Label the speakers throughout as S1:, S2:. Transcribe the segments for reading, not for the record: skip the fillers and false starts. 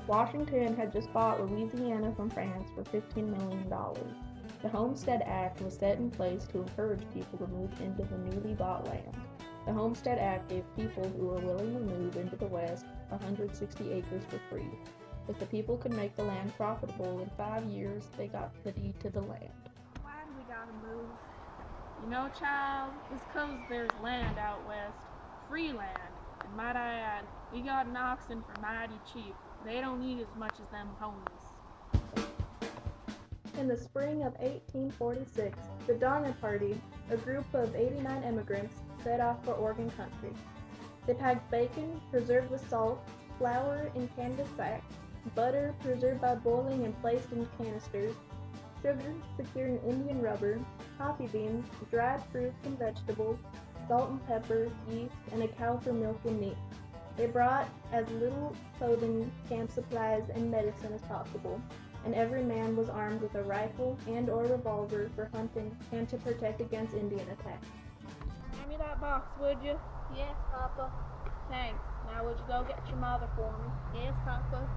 S1: Washington had just bought Louisiana from France for $15 million. The Homestead Act was set in place to encourage people to move into the newly bought land. The Homestead Act gave people who were willing to move into the West 160 acres for free. If the people could make the land profitable in 5 years, they got the deed to the land.
S2: Why do we gotta move? You know, child, it's 'cause there's land out west. Free land. And might I add, we got an oxen for mighty cheap. They don't need as much as them ponies.
S1: In the spring of 1846, the Donner Party, a group of 89 immigrants, set off for Oregon country. They packed bacon preserved with salt, flour in canvas sacks, butter preserved by boiling and placed in canisters, sugar secured in Indian rubber, coffee beans, dried fruits and vegetables, salt and pepper, yeast, and a cow for milk and meat. They brought as little clothing, camp supplies, and medicine as possible, and every man was armed with a rifle and/or revolver for hunting and to protect against Indian attacks.
S2: Hand me that box, would you?
S3: Yes, Papa.
S2: Thanks. Now would you go get your mother for me?
S3: Yes, Papa.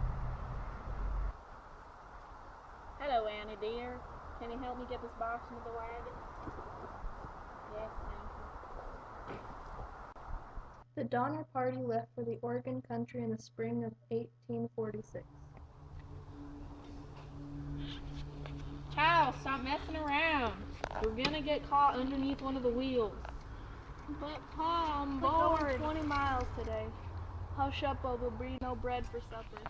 S2: Hello, Annie dear. Can you help me get this box into the wagon?
S3: Yes, thank you.
S1: The Donner Party left for the Oregon country in the spring of 1846.
S2: Child, stop messing around. We're gonna get caught underneath one of the wheels.
S3: But Pa, I'm
S2: We're going
S3: bored.
S2: 20 miles today. Hush up or there'll be no bread for supper.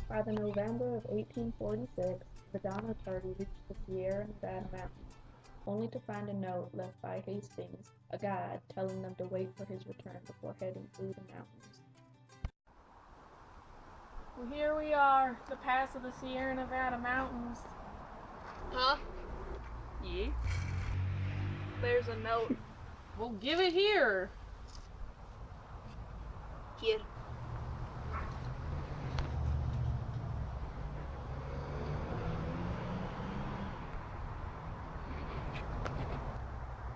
S1: By the November of 1846, the Donner Party reached the Sierra Nevada mountains, only to find a note left by Hastings, a guide, telling them to wait for his return before heading through the mountains.
S2: Well, here we are, the pass of the Sierra Nevada mountains.
S3: Huh?
S2: Yeah. There's a note. Well, give it here.
S3: Here.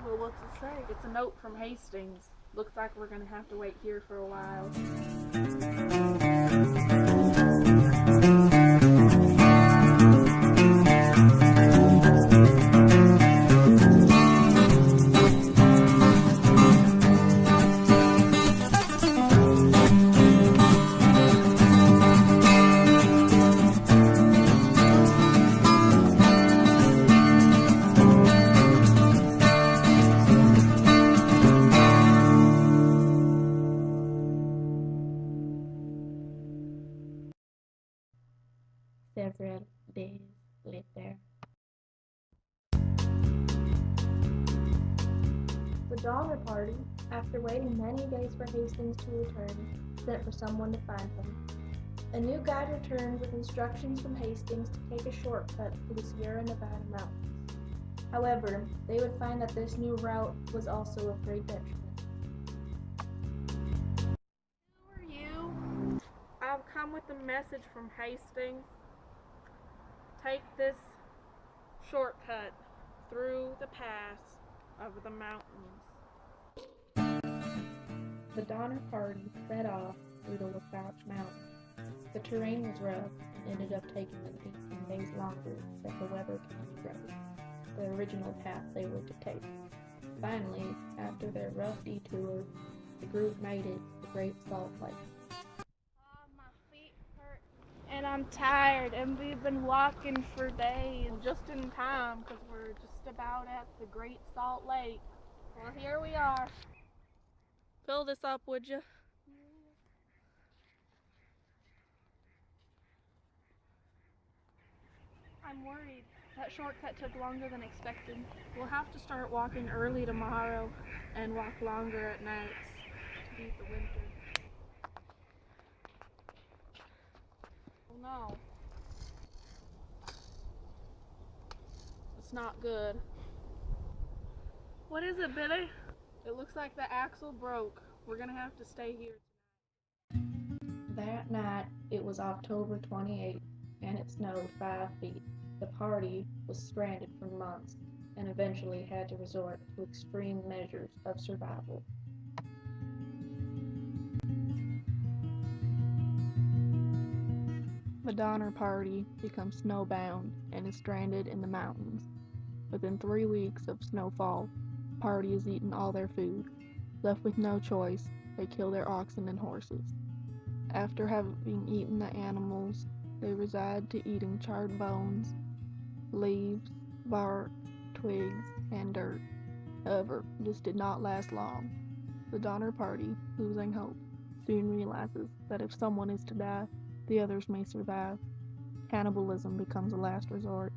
S2: Well, what's it say? It's a note from Hastings. Looks like we're gonna have to wait here for a while.
S1: Several days later. The Donner Party, after waiting many days for Hastings to return, sent for someone to find him. A new guide returned with instructions from Hastings to take a shortcut to the Sierra Nevada mountains. However, they would find that this new route was also of great detriment.
S2: Who are you? I've come with a message from Hastings. Take this shortcut through the pass of the mountains.
S1: The Donner Party set off through the Wasatch Mountains. The terrain was rough and ended up taking them 18 days longer than the Weber County Road, the original path they were to take. Finally, after their rough detour, the group made it to the Great Salt Lake.
S2: My feet hurt and I'm tired and we've been walking for days. Well, just in time because we're just about at the Great Salt Lake. Well, here we are. Fill this up, would you? I'm worried. That shortcut took longer than expected. We'll have to start walking early tomorrow and walk longer at nights to beat the winter. Oh no. It's not good. What is it, Billy? It looks like the axle broke. We're gonna have to stay here tonight.
S1: That night, it was October 28th, and it snowed 5 feet. The party was stranded for months and eventually had to resort to extreme measures of survival.
S2: The Donner Party becomes snowbound and is stranded in the mountains. Within 3 weeks of snowfall, the party has eaten all their food. Left with no choice, they kill their oxen and horses. After having eaten the animals, they reside to eating charred bones, leaves, bark, twigs, and dirt. However, this did not last long. The Donner Party, losing hope, soon realizes that if someone is to die, the others may survive. Cannibalism becomes a last resort.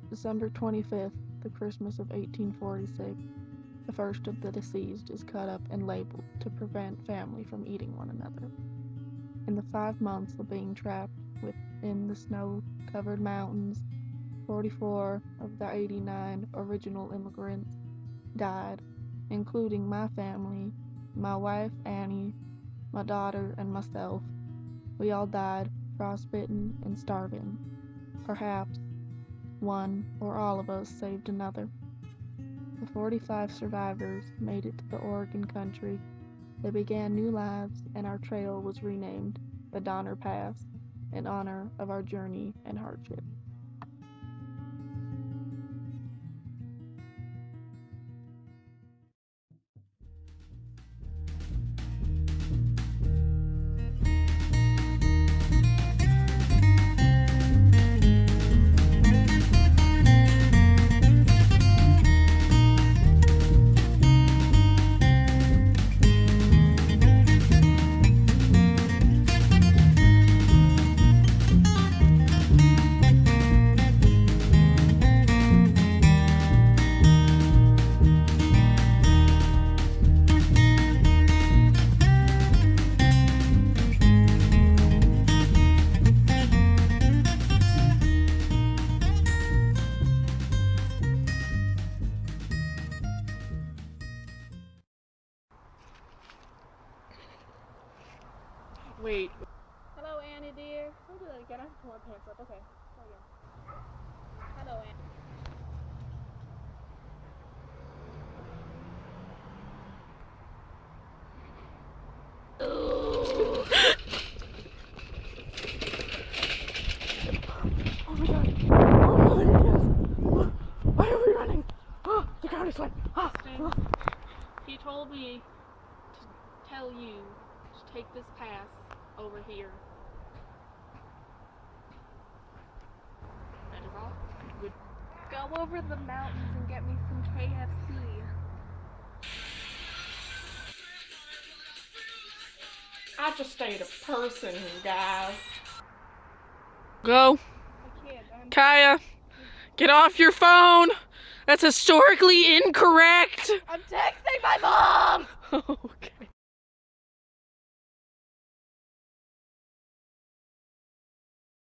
S2: December 25th, the Christmas of 1846, the first of the deceased is cut up and labeled to prevent family from eating one another. In the 5 months of being trapped within the snow-covered mountains, 44 of the 89 original immigrants died, including my family, my wife Annie, my daughter, and myself. We all died, frostbitten and starving. Perhaps one or all of us saved another. The 45 survivors made it to the Oregon country. They began new lives, and our trail was renamed the Donner Pass in honor of our journey and hardship.
S4: Wait.
S2: Hello, Annie, dear. I'll do that again. I have to pull my pants up. Okay. Try again. Hello, Annie.
S4: Oh my god. Oh my goodness. Why are we running? Oh, the ground is wet.
S2: He told me to tell you to take this pass over here. That is all. Good. Go over the mountains and get me some KFC.
S4: I just stayed a person, guys.
S2: Go. Kaya, get off your phone. That's historically incorrect.
S4: I'm texting my mom!
S2: Okay.